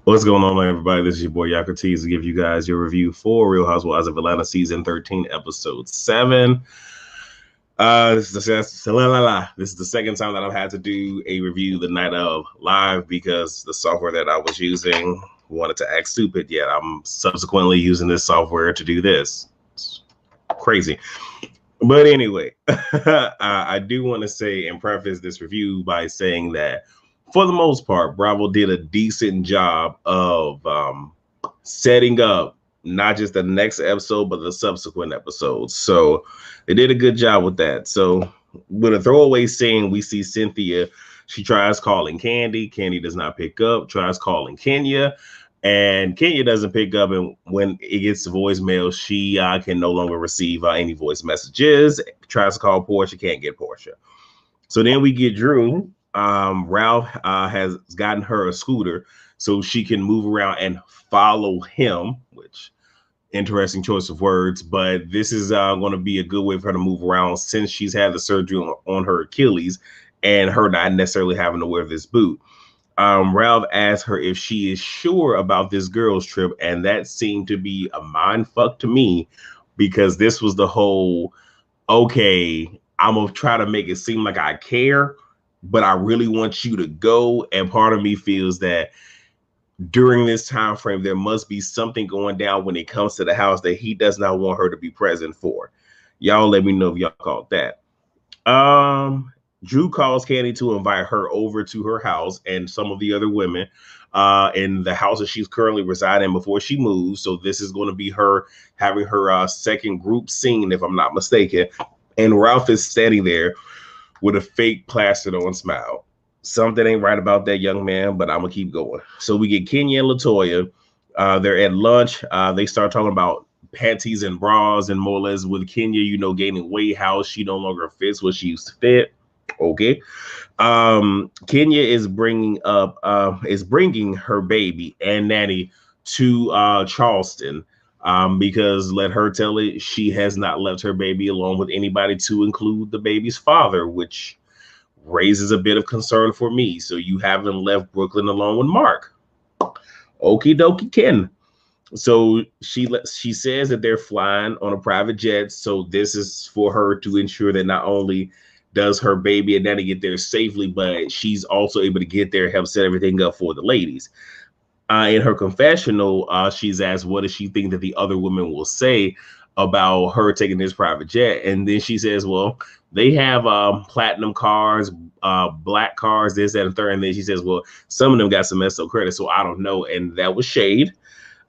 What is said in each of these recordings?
What's going on, everybody? This is your boy Yaka Tees to give you guys your review for Real Housewives of Atlanta season 13, episode 7. This is the second time that I've had to do a review the night of live because the software that I was using wanted to act stupid. Yet I'm subsequently using this software to do this. It's crazy. But anyway, I do want to say and preface this review by saying that for the most part, Bravo did a decent job of setting up not just the next episode, but the subsequent episodes. So they did a good job with that. So with a throwaway scene, we see Cynthia. She tries calling Candy. Candy does not pick up. Tries calling Kenya. And Kenya doesn't pick up, and when it gets to voicemail, she can no longer receive any voice messages. Tries to call Portia, can't get Portia. So then we get Drew. Ralph has gotten her a scooter so she can move around and follow him, which interesting choice of words, but this is going to be a good way for her to move around since she's had the surgery on her Achilles and her not necessarily having to wear this boot. Ralph asked her if she is sure about this girls trip, and that seemed to be a mind fuck to me because this was the whole, okay, I'm gonna try to make it seem like I care, but I really want you to go. And part of me feels that during this time frame, there must be something going down when it comes to the house that he does not want her to be present for. Y'all let me know if y'all caught that. Drew calls Candy to invite her over to her house and some of the other women in the house that she's currently residing before she moves. So this is going to be her having her second group scene, if I'm not mistaken. And Ralph is standing there with a fake plastered on smile. Something ain't right about that young man, but I'm gonna keep going. So we get Kenya and Latoya. They're at lunch. They start talking about panties and bras and more or less with Kenya, gaining weight, how she no longer fits what she used to fit. Okay. Kenya is bringing her baby and nanny to Charleston. Because let her tell it, she has not left her baby alone with anybody to include the baby's father, which raises a bit of concern for me. So you haven't left Brooklyn alone with Mark. Okie dokie, Ken. So she says that they're flying on a private jet. So this is for her to ensure that not only does her baby and nanny get there safely, but she's also able to get there, help set everything up for the ladies. In her confessional, she's asked, what does she think that the other women will say about her taking this private jet? And then she says, well, they have platinum cars, black cars, this, that, and third. And then she says, well, some of them got some messed up credit, so I don't know. And that was shade.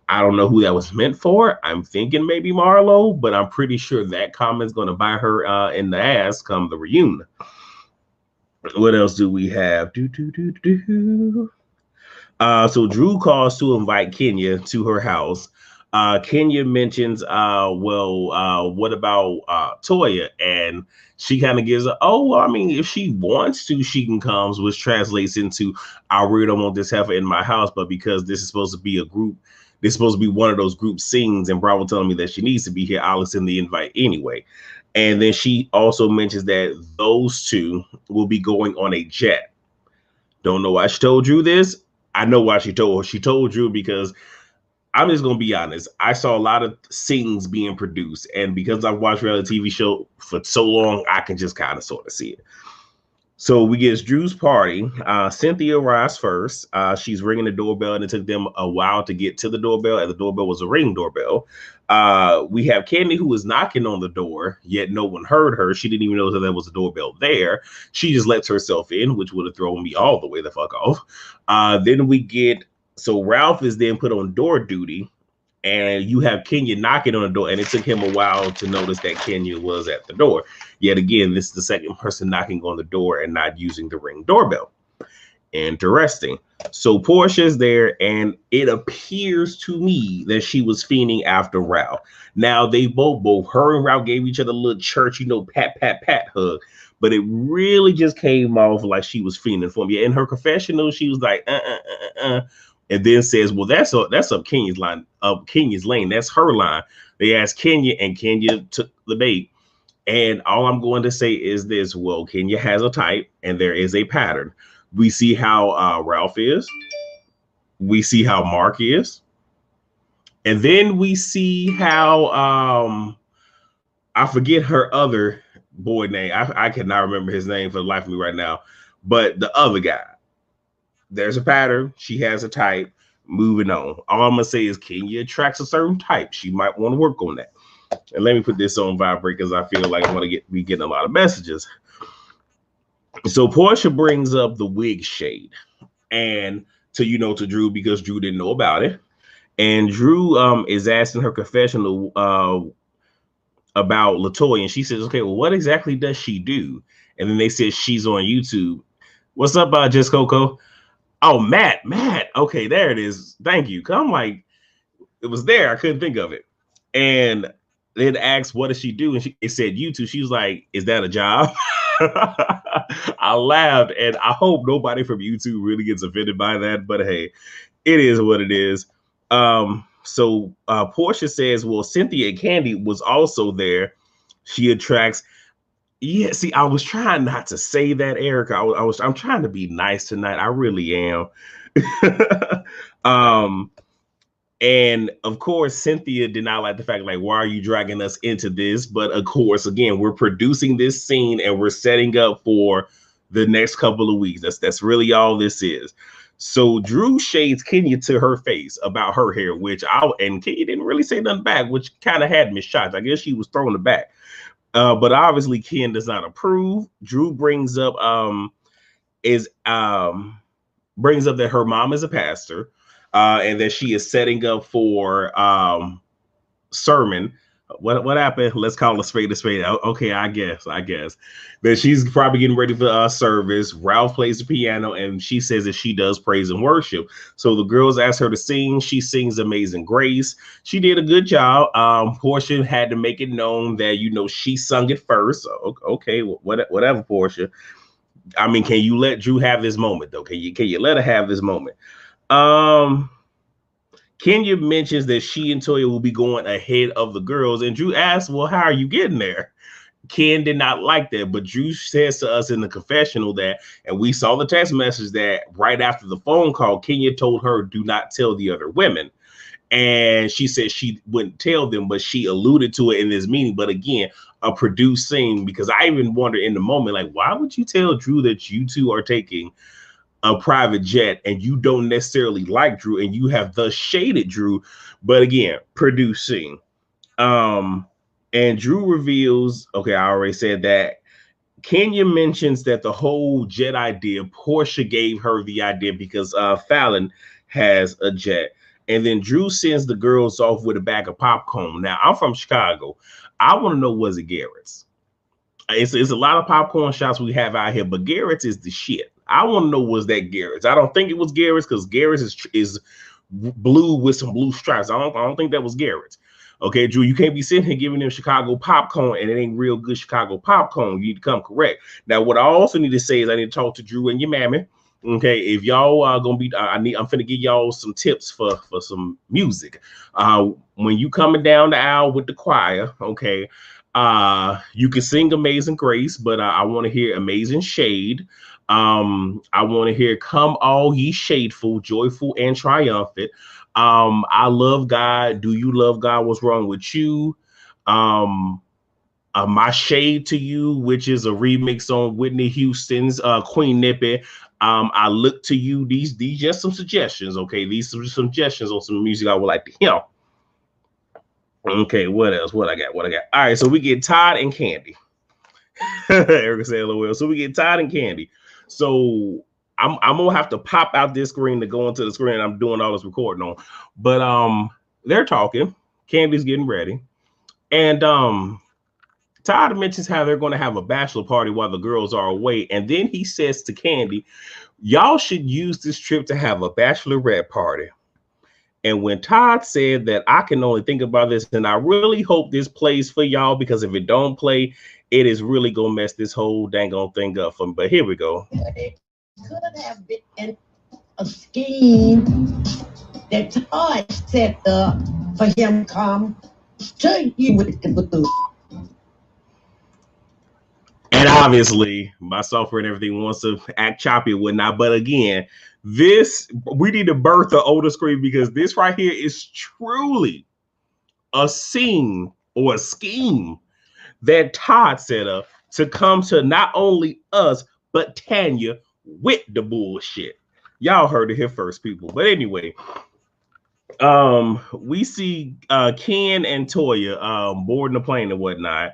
I don't know who that was meant for. I'm thinking maybe Marlo, but I'm pretty sure that comment's going to bite her in the ass come the reunion. What else do we have? So Drew calls to invite Kenya to her house. Kenya mentions, what about Toya? And she kind of gives I mean, if she wants to, she can come, which translates into, I really don't want this heifer in my house, but because this is supposed to be a group, this is supposed to be one of those group scenes, and Bravo telling me that she needs to be here, I'll send the invite anyway. And then she also mentions that those two will be going on a jet. Don't know why she told Drew this. I know why she told Drew because I'm just gonna be honest. I saw a lot of scenes being produced, and because I've watched reality TV show for so long, I can just kind of sort of see it. So we get Drew's party. Cynthia arrives first. She's ringing the doorbell, and it took them a while to get to the doorbell, and the doorbell was a ring doorbell. We have Candy, who was knocking on the door, yet no one heard her. She didn't even know that there was a doorbell there. She just lets herself in, which would have thrown me all the way the fuck off. Then we get, so Ralph is then put on door duty, and you have Kenya knocking on the door, and it took him a while to notice that Kenya was at the door. Yet again, this is the second person knocking on the door and not using the ring doorbell. Interesting. So Portia's there, and it appears to me that she was fiending after Ralph. Now they both her and Ralph gave each other a little church, pat, pat, pat hug. But it really just came off like she was fiending for him. Yeah, in her confessional, she was like, and then says, well, that's up Kenya's line, up Kenya's lane. That's her line. They asked Kenya, and Kenya took the bait. And all I'm going to say is this: well, Kenya has a type, and there is a pattern. We see how Ralph is. We see how Mark is. And then we see how I forget her other boy name. I cannot remember his name for the life of me right now. But the other guy. There's a pattern. She has a type. Moving on. All I'm gonna say is Kenya attracts a certain type. She might want to work on that. And let me put this on vibrate because I feel like I want to be getting a lot of messages. So Portia brings up the wig shade, and to Drew because Drew didn't know about it, and Drew is asking her confessional about Latoya, and she says, "Okay, well, what exactly does she do?" And then they said she's on YouTube. What's up, Just Coco? Oh, Matt. Okay, there it is. Thank you. I'm like, it was there. I couldn't think of it. And then asked, what does she do? And it said YouTube. She was like, is that a job? I laughed, and I hope nobody from YouTube really gets offended by that. But hey, it is what it is. So Portia says, well, Cynthia Candy was also there. She attracts. Yeah, see, I was trying not to say that, Erica. I'm trying to be nice tonight. I really am. And of course, Cynthia did not like the fact, like, why are you dragging us into this? But of course, again, we're producing this scene and we're setting up for the next couple of weeks. That's really all this is. So Drew shades Kenya to her face about her hair, and Kenya didn't really say nothing back, which kind of had me shocked. I guess she was throwing it back. But obviously Ken does not approve. Drew brings up that her mom is a pastor, and that she is setting up for sermon. What happened? Let's call a spade a spade. Okay, I guess that she's probably getting ready for service. Ralph plays the piano, and she says that she does praise and worship. So the girls ask her to sing. She sings Amazing Grace. She did a good job. Portia had to make it known that she sung it first. Okay, whatever, Portia. I mean, can you let Drew have this moment though? Can you let her have this moment? Kenya mentions that she and Toya will be going ahead of the girls, and Drew asks, well, how are you getting there? Ken did not like that, but Drew says to us in the confessional that, and we saw the text message that right after the phone call, Kenya told her, do not tell the other women. And she said she wouldn't tell them, but she alluded to it in this meeting. But again, a produced scene, because I even wonder in the moment, like, why would you tell Drew that you two are taking a private jet and you don't necessarily like Drew and you have thus shaded Drew? But again, producing. And Drew reveals, okay, I already said that. Kenya mentions that the whole jet idea, Portia gave her the idea because Fallon has a jet. And then Drew sends the girls off with a bag of popcorn. Now, I'm from Chicago. I want to know, was it Garrett's? It's a lot of popcorn shops we have out here, but Garrett's is the shit. I want to know, was that Garrett's? I don't think it was Garrett's because Garrett's is blue with some blue stripes. I don't think that was Garrett's. Okay, Drew, you can't be sitting here giving them Chicago popcorn and it ain't real good Chicago popcorn. You need to come correct. Now, what I also need to say is I need to talk to Drew and your mammy. Okay, if y'all are gonna be, I'm finna give y'all some tips for some music. When you coming down the aisle with the choir, okay, you can sing Amazing Grace, but I want to hear Amazing Shade. I want to hear Come All Ye Shadeful, Joyful and Triumphant. I Love God. Do You Love God? What's Wrong with You? My Shade to You, which is a remix on Whitney Houston's Queen Nippy. I Look to You. These just some suggestions, okay? These are some suggestions on some music I would like to hear. Okay, what else? What I got? All right, so we get Todd and Candy. Erica said, "LOL." So we get Todd and Candy. So I'm gonna have to pop out this screen to go into the screen I'm doing all this recording on. But they're talking. Candy's getting ready, and Todd mentions how they're going to have a bachelor party while the girls are away, and then he says to Candy, "Y'all should use this trip to have a bachelorette party." And when Todd said that, I can only think about this, and I really hope this plays for y'all, because if it don't play, it is really gonna mess this whole dang on thing up for me. But here we go. It could have been a scheme that Todd set up for him to come to you with the And obviously, my software and everything wants to act choppy and whatnot. But again, this we need to birth the older screen because this right here is truly a scene or a scheme that Todd set up to come to not only us but Tanya with the bullshit. Y'all heard it here first, people. But anyway, we see Ken and Toya boarding the plane and whatnot.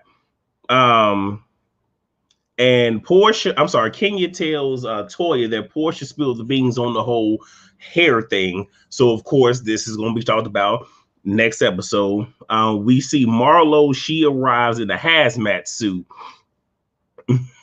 And Portia, I'm sorry, Kenya tells Toya that Portia spilled the beans on the whole hair thing. So of course, this is going to be talked about next episode. We see Marlo. She arrives in a hazmat suit.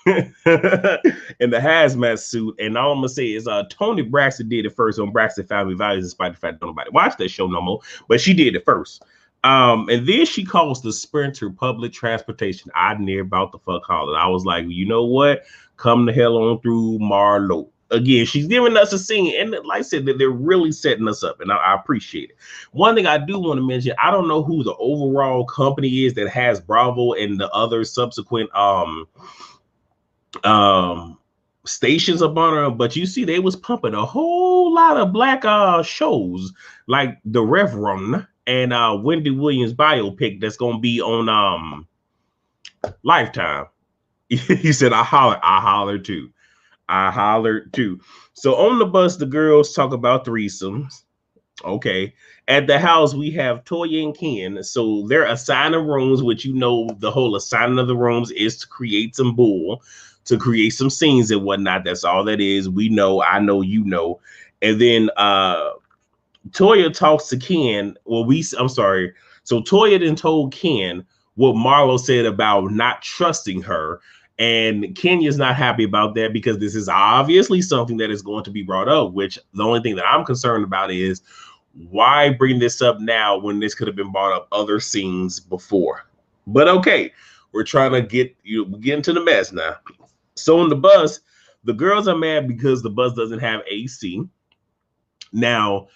In the hazmat suit, and all I'm gonna say is Tony Braxton did it first on Braxton Family Values, despite the fact that nobody watched that show no more, but she did it first. And then she calls the Sprinter public transportation. I near about the fuck holler. I was like, you know what? Come the hell on through, Marlo. Again, she's giving us a scene, and like I said, that they're really setting us up, and I appreciate it. One thing I do want to mention, I don't know who the overall company is that has Bravo and the other subsequent stations up on her, but you see they was pumping a whole lot of black shows like the Reverend and Wendy Williams biopic that's gonna be on Lifetime. He said I hollered too. So on the bus, the girls talk about threesomes. Okay. At the house, we have Toya and Ken. So they're assigning rooms, which you know the whole assigning of the rooms is to create some bull, to create some scenes and whatnot. That's all that is. We know, I know, you know. And then Toya talks to Ken. I'm sorry. So Toya then told Ken what Marlo said about not trusting her. And Kenya's not happy about that because this is obviously something that is going to be brought up, which the only thing that I'm concerned about is why bring this up now when this could have been brought up other scenes before. But okay, we're trying to get into the mess now. So on the bus, the girls are mad because the bus doesn't have AC. Now,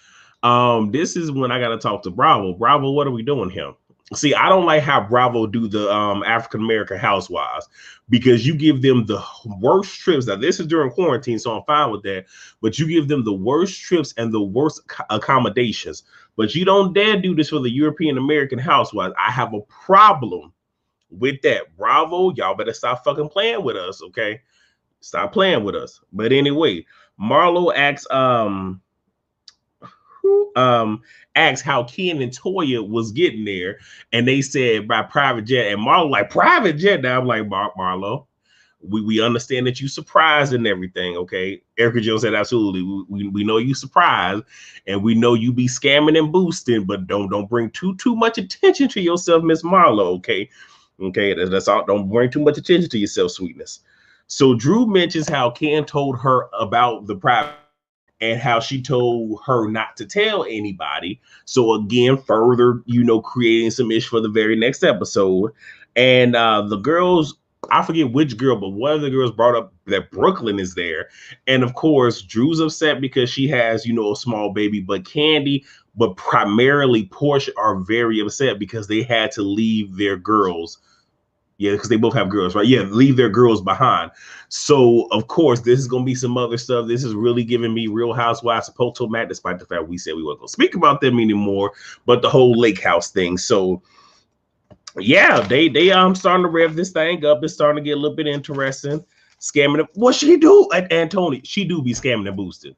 this is when I got to talk to Bravo. Bravo, what are we doing here? See, I don't like how Bravo do the African American Housewives because you give them the worst trips. Now, this is during quarantine, so I'm fine with that. But you give them the worst trips and the worst accommodations. But you don't dare do this for the European American Housewives. I have a problem with that. Bravo, y'all better stop fucking playing with us, okay? Stop playing with us. But anyway, Marlo asks how Ken and Toya was getting there, and they said by private jet. And Marlo like, private jet? Now I'm like, Marlo, we understand that you surprised and everything, okay? Erica Jones said, absolutely. We know you surprised, and we know you be scamming and boosting, but don't bring too much attention to yourself, Miss Marlo, okay? Okay, that's all. Don't bring too much attention to yourself, sweetness. So Drew mentions how Ken told her about the private and how she told her not to tell anybody. So again, further, creating some ish for the very next episode. And the girls, I forget which girl, but one of the girls brought up that Brooklyn is there. And of course, Drew's upset because she has, a small baby, but Candy, but primarily Portia are very upset because they had to leave their girls. Yeah, because they both have girls, right? Yeah, leave their girls behind. So, of course, this is going to be some other stuff. This is really giving me Real Housewives of Potomac, despite the fact we said we weren't going to speak about them anymore, but the whole lake house thing. So, yeah, they starting to rev this thing up. It's starting to get a little bit interesting. Scamming. What she do, Tony? She do be scamming and boosting.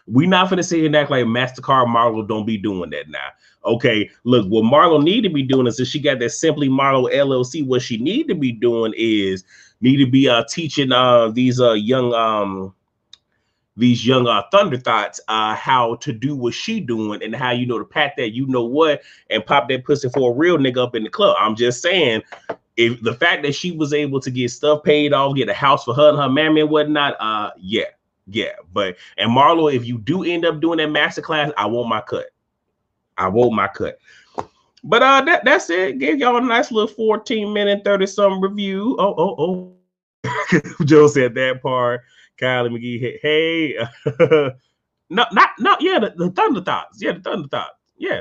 We not finna sit here and act like MasterCard Marlo don't be doing that now. Okay, look, what Marlo need to be doing is if she got that Simply Marlo LLC, what she need to be doing is need to be teaching these young Thunder Thoughts how to do what she doing and how to pat that what and pop that pussy for a real nigga up in the club. I'm just saying, if the fact that she was able to get stuff paid off, get a house for her and her mammy and whatnot, yeah, but and Marlo, if you do end up doing that masterclass, I want my cut. But that's it. Gave y'all a nice little 14-minute, 30-something review. Oh. Joe said that part. Kylie McGee, hey. No, yeah, the Thunder Thoughts. Yeah, the Thunder Thoughts. Yeah,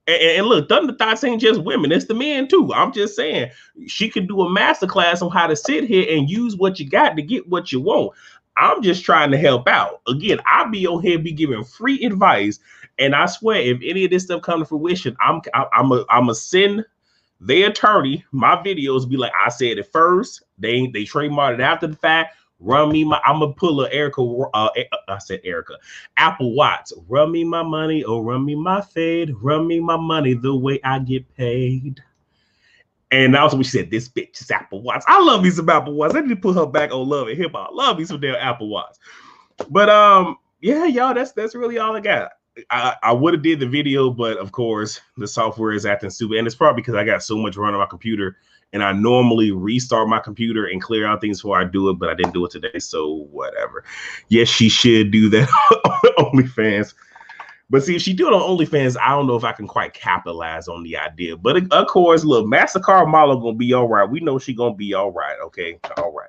And look, Thunder Thoughts ain't just women, it's the men too. I'm just saying she could do a master class on how to sit here and use what you got to get what you want. I'm just trying to help out. Again, I'll be on here, be giving free advice. And I swear, if any of this stuff come to fruition, I'm a send their attorney my videos, be like, I said it first. They trademarked it after the fact. Run me my, I'm gonna pull a Erica. I said Erica, Apple Watts. Run me my money, or run me my fade. Run me my money the way I get paid. And also we said, this bitch is Apple Watts. I love me some Apple Watts. I need to put her back on Love and Hip Hop. Love me some damn Apple Watts. But yeah, y'all, that's really all I got. I would have did the video, but of course the software is acting stupid, and it's probably because I got so much running on my computer, and I normally restart my computer and clear out things before I do it, but I didn't do it today, so whatever. Yes, she should do that on OnlyFans. But see, if she do it on OnlyFans, I don't know if I can quite capitalize on the idea. But of course, look, MasterCard Marlo gonna be all right. We know she gonna be all right. Okay, all right.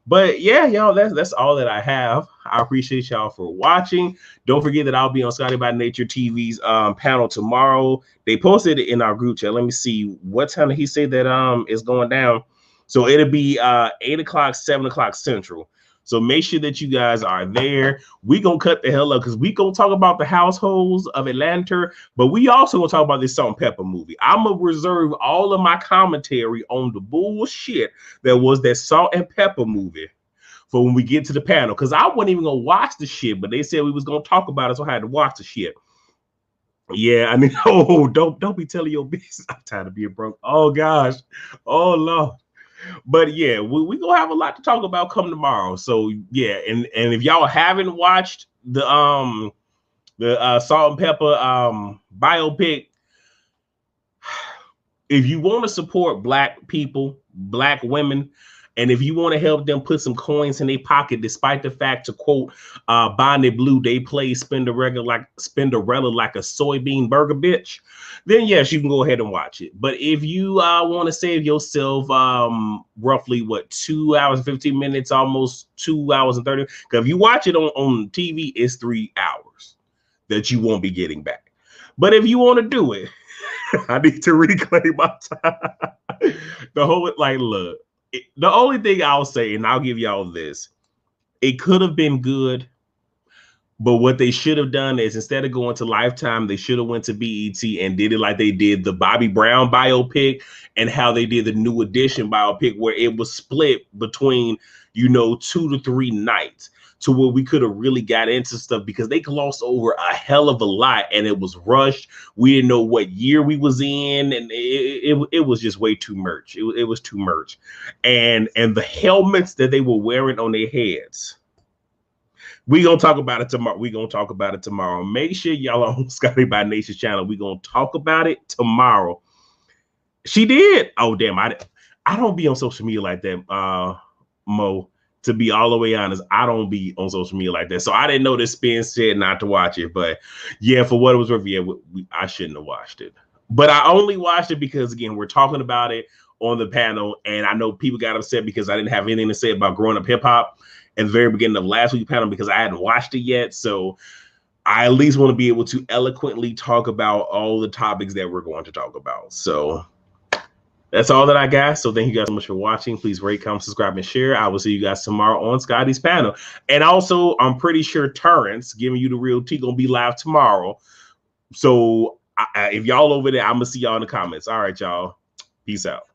But yeah, y'all, that's all that I have. I appreciate y'all for watching. Don't forget that I'll be on Scotty by Nature TV's panel tomorrow. They posted it in our group chat. Let me see, what time did he say that is going down? So it'll be 8 o'clock, 7 o'clock Central. So make sure that you guys are there. We gonna cut the hell up because we gonna talk about the households of Atlanta, but we also gonna talk about this Salt and Pepper movie. I'm gonna reserve all of my commentary on the bullshit that was that Salt and Pepper movie for when we get to the panel, because I wasn't even gonna watch the shit, but they said we was gonna talk about it, so I had to watch the shit. Yeah, I mean, oh, don't be telling your business. I'm tired of being broke. Oh gosh, oh Lord. But yeah, we gonna have a lot to talk about come tomorrow. So yeah, and if y'all haven't watched the Salt and Pepper biopic, if you want to support Black people, Black women, and if you want to help them put some coins in their pocket, despite the fact, to quote Bonnie Blue, they play Spinderella like a soybean burger bitch, then yes, you can go ahead and watch it. But if you want to save yourself roughly 2 hours 15 minutes, almost 2 hours and 30, because if you watch it on TV, it's 3 hours that you won't be getting back. But if you want to do it, I need to reclaim my time. The whole, like, look, the only thing I'll say, and I'll give y'all this, it could have been good, but what they should have done is, instead of going to Lifetime, they should have went to BET and did it like they did the Bobby Brown biopic, and how they did the New Edition biopic, where it was split between, 2 to 3 nights, to where we could have really got into stuff, because they glossed over a hell of a lot and it was rushed. We didn't know what year we was in, and it was just way too much. It was too much. And the helmets that they were wearing on their heads. We're going to talk about it tomorrow. Make sure y'all are on Scotty by Nation's channel. We're going to talk about it tomorrow. She did. Oh, damn. I don't be on social media like that, Mo. To be all the way honest, I don't be on social media like that. So I didn't know this Spin said not to watch it. But yeah, for what it was worth, yeah, I shouldn't have watched it. But I only watched it because, again, we're talking about it on the panel. And I know people got upset because I didn't have anything to say about growing up hip hop at the very beginning of last week's panel, because I hadn't watched it yet. So I at least want to be able to eloquently talk about all the topics that we're going to talk about. So that's all that I got. So thank you guys so much for watching. Please rate, comment, subscribe, and share. I will see you guys tomorrow on Scotty's panel. And also, I'm pretty sure Terrence, giving you the real tea, gonna be live tomorrow. So if y'all over there, I'm gonna see y'all in the comments. All right, y'all. Peace out.